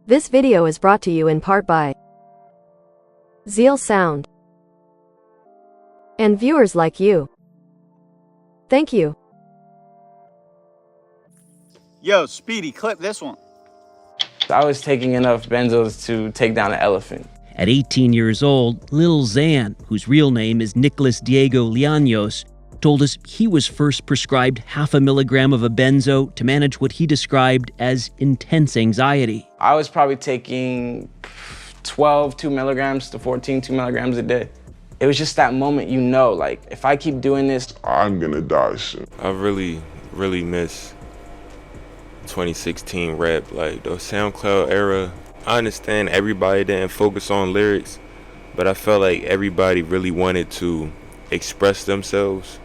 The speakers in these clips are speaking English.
This video is brought to you in part by Zeal Sound and viewers like you. Thank you. Yo, Speedy, clip this one. I was taking enough benzos to take down an elephant. At 18 years old, Lil Xan, whose real name is Nicholas Diego Llanos, told us he was first prescribed 0.5 milligram of a benzo to manage what he described as intense anxiety. I was probably taking 12 2 milligrams to 14 2 milligrams a day. It was just that moment, you know, like, if I keep doing this, I'm gonna die soon. I really miss 2016 rap, like the SoundCloud era. I understand everybody didn't focus on lyrics, but I felt like everybody really wanted to express themselves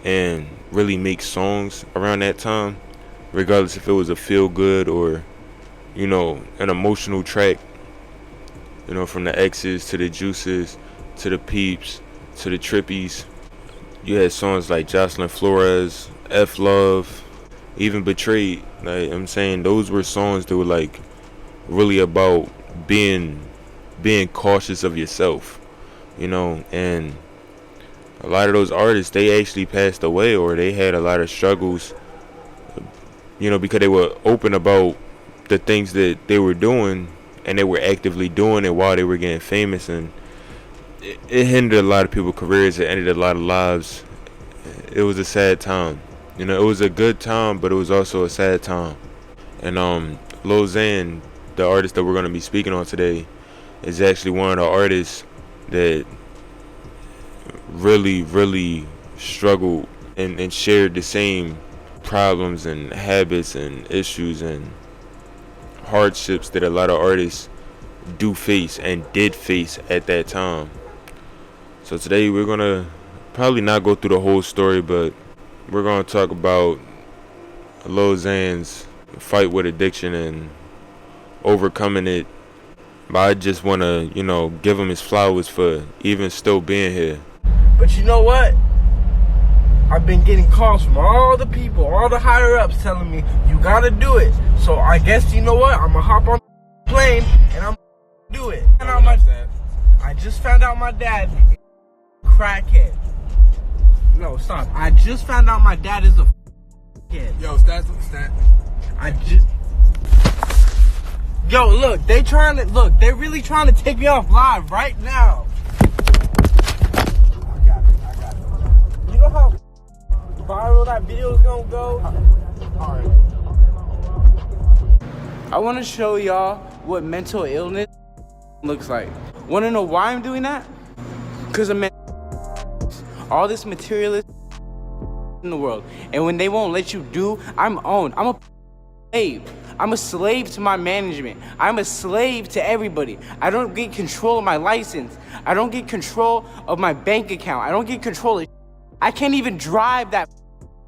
and really make songs around that time, regardless if it was a feel good or, you know, an emotional track. You know, from the X's to the Juices to the Peeps to the Trippies. You had songs like Jocelyn Flores, F Love, even Betrayed. Like I'm saying, those were songs that were like really about being cautious of yourself, you know. And a lot of those artists, they actually passed away, or they had a lot of struggles, you know, because they were open about the things that they were doing, and they were actively doing it while they were getting famous. And it hindered a lot of people's careers. It ended a lot of lives. It was a sad time. You know, it was a good time, but it was also a sad time. And Lil Xan, the artist that we're going to be speaking on today, is actually one of the artists that really struggled and shared the same problems and habits and issues and hardships that a lot of artists do face and did face at that time. So today we're going to probably not go through the whole story, but we're going to talk about Lil Xan's fight with addiction and overcoming it. But I just want to, you know, give him his flowers for even still being here. But you know what? I've been getting calls from all the people, all the higher ups telling me, you gotta do it. So I guess, you know what? I'm gonna hop on the plane and I'm gonna do it. And I just found out my dad is a crackhead. No, stop. I just found out my dad is a kid. Yo, stat. Yo, look, they're really trying to take me off live right now. I got it. You know how viral that video is gonna go? Alright. I want to show y'all what mental illness looks like. Want to know why I'm doing that? Because of all this materialist in the world. And when they won't let you do, I'm owned. I'm a slave. I'm a slave to my management. I'm a slave to everybody. I don't get control of my license. I don't get control of my bank account. I don't get control of I can't even drive that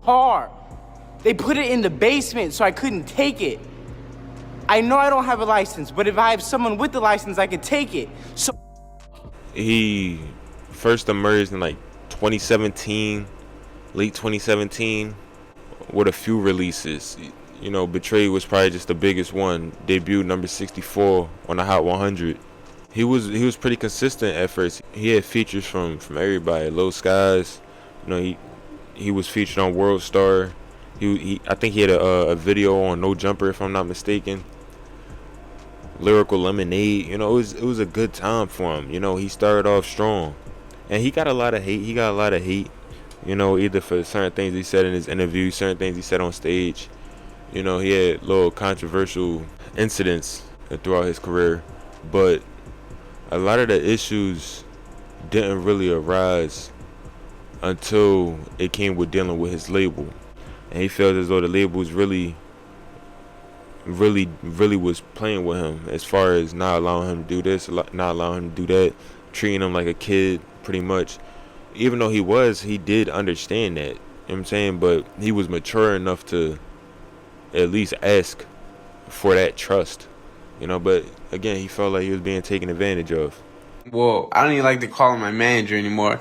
car. They put it in the basement so I couldn't take it. I know I don't have a license, but if I have someone with the license, I could take it. So He first emerged in like 2017, late 2017, with a few releases. You know, Betrayed was probably just the biggest one. Debuted number 64 on the Hot 100. He was pretty consistent at first. He had features from everybody. Low Skies, you know, he was featured on World Star. I think he had a video on No Jumper, if I'm not mistaken. Lyrical Lemonade, you know, it was a good time for him. You know, he started off strong, and he got a lot of hate. You know, either for certain things he said in his interview, certain things he said on stage. You know, he had little controversial incidents throughout his career, but a lot of the issues didn't really arise until it came with dealing with his label. And he felt as though the label was really was playing with him, as far as not allowing him to do this, not allowing him to do that, treating him like a kid pretty much. Even though he did understand that, you know what I'm saying, but he was mature enough to at least ask for that trust, you know. But again, he felt like he was being taken advantage of. Well, I don't even like to call him my manager anymore.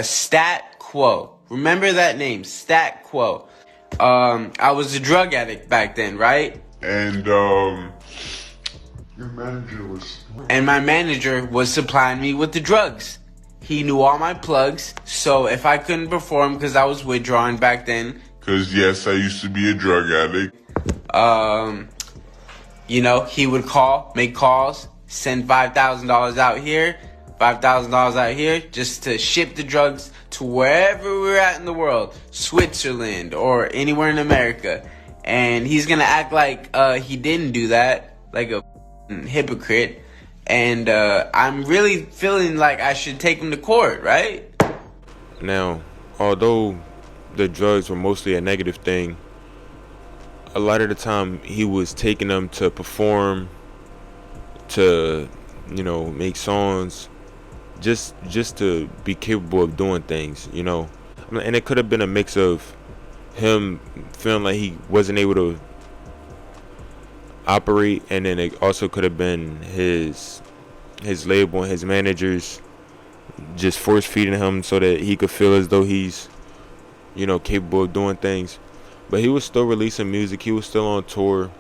Stat Quo. Remember that name, Stat Quo. I was a drug addict back then, right? And And my manager was supplying me with the drugs. He knew all my plugs, so if I couldn't perform because I was withdrawing back then, Cause yes, I used to be a drug addict. you know, he would make calls, send $5,000 out here, $5,000 out here, just to ship the drugs to wherever we're at in the world, Switzerland or anywhere in America. And he's gonna act like he didn't do that, like a hypocrite. And I'm really feeling like I should take him to court, right? Now, although the drugs were mostly a negative thing, a lot of the time he was taking them to perform, to, you know, make songs, just to be capable of doing things, you know. And it could have been a mix of him feeling like he wasn't able to operate, and then it also could have been his label and his managers just force feeding him so that he could feel as though he's, you know, capable of doing things. But he was still releasing music, he was still on tour,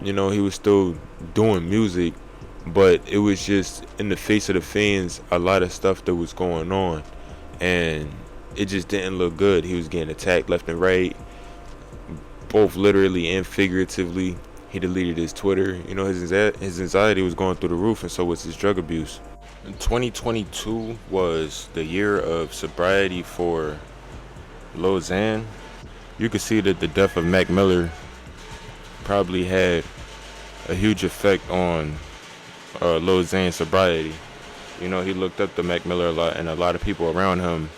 you know, he was still doing music, but it was just in the face of the fans, a lot of stuff that was going on, and it just didn't look good. He was getting attacked left and right, both literally and figuratively. He deleted his Twitter. You know, his anxiety was going through the roof, and so was his drug abuse. 2022 was the year of sobriety for Lil Xan. You could see that the death of Mac Miller probably had a huge effect on Lil Xan's sobriety. You know, he looked up to Mac Miller a lot, and a lot of people around him,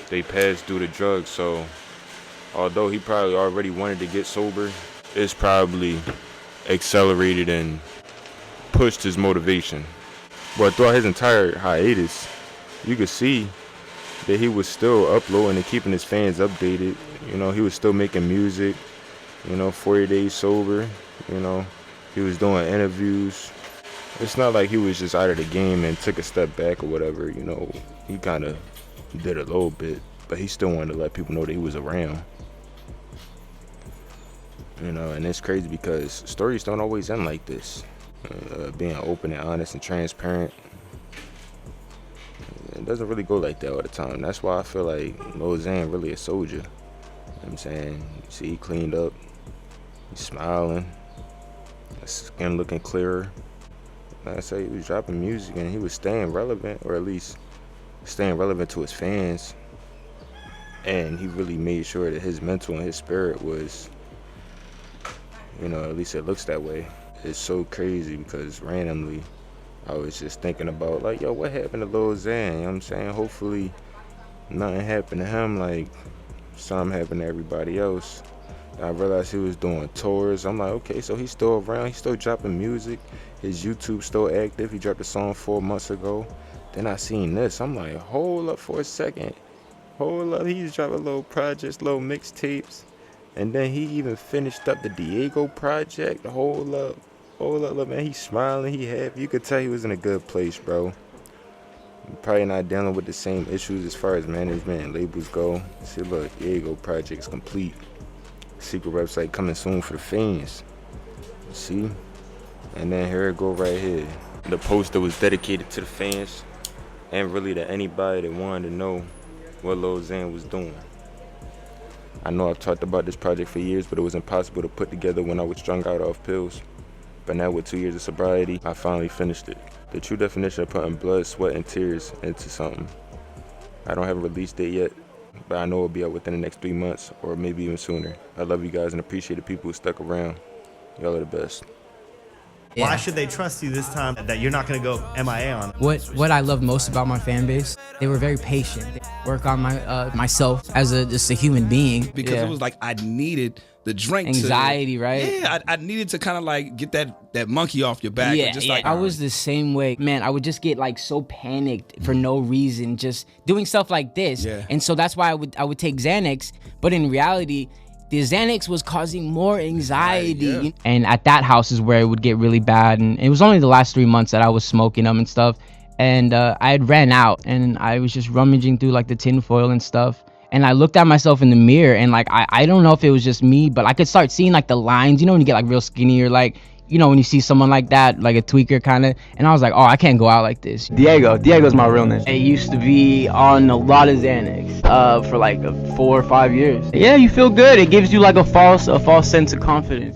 they passed through the drugs. So although he probably already wanted to get sober, it's probably accelerated and pushed his motivation. But throughout his entire hiatus, you could see that he was still uploading and keeping his fans updated. You know, he was still making music, you know, 40 days sober, you know, he was doing interviews. It's not like he was just out of the game and took a step back or whatever, you know. He kind of did a little bit, but he still wanted to let people know that he was around. You know, and it's crazy because stories don't always end like this. Being open and honest and transparent, it doesn't really go like that all the time. That's why I feel like Lil Xan really a soldier. You know what I'm saying? You see, he cleaned up, he's smiling, his skin looking clearer. Like I say, he was dropping music and he was staying relevant, or at least staying relevant to his fans. And he really made sure that his mental and his spirit was, you know, at least it looks that way. It's so crazy because randomly I was just thinking about, like, yo, what happened to Lil Xan? You know what I'm saying? Hopefully nothing happened to him like something happened to everybody else. I realized he was doing tours. I'm like, okay, so he's still around. He's still dropping music. His YouTube's still active. He dropped a song 4 months ago. Then I seen this. I'm like, hold up for a second. Hold up. He's dropping little projects, little mixtapes. And then he even finished up the Diego project. Hold up, look, man, he's smiling, he happy. You could tell he was in a good place, bro. Probably not dealing with the same issues as far as management and labels go. See, look, Diego project's complete. Secret website coming soon for the fans. See? And then here it go right here. The post that was dedicated to the fans and really to anybody that wanted to know what Lil Xan was doing. I know I've talked about this project for years, but it was impossible to put together when I was strung out off pills. But now with 2 years of sobriety, I finally finished it. The true definition of putting blood, sweat, and tears into something. I don't have a release date yet, but I know it'll be out within the next 3 months, or maybe even sooner. I love you guys and appreciate the people who stuck around. Y'all are the best. Why should they trust you this time that you're not going to go MIA on? What I love most about my fan base, they were very patient. They work on myself as just a human being. Because it was like I needed the drink. Anxiety, right? Yeah, I needed to kind of like get that monkey off your back. Yeah, just yeah. like I was the same way. Man, I would just get like so panicked for no reason, just doing stuff like this. Yeah. And so that's why I would take Xanax, but in reality, the Xanax was causing more anxiety. Right, yeah. And at that house is where it would get really bad. And it was only the last 3 months that I was smoking them and stuff. And I had ran out and I was just rummaging through like the tin foil and stuff. And I looked at myself in the mirror and like, I don't know if it was just me, but I could start seeing like the lines, you know, when you get like real skinny or like you know, when you see someone like that, like a tweaker kind of, and I was like, oh, I can't go out like this. Diego's my real name. I used to be on a lot of Xanax for like 4 or 5 years. Yeah, you feel good. It gives you like a false sense of confidence.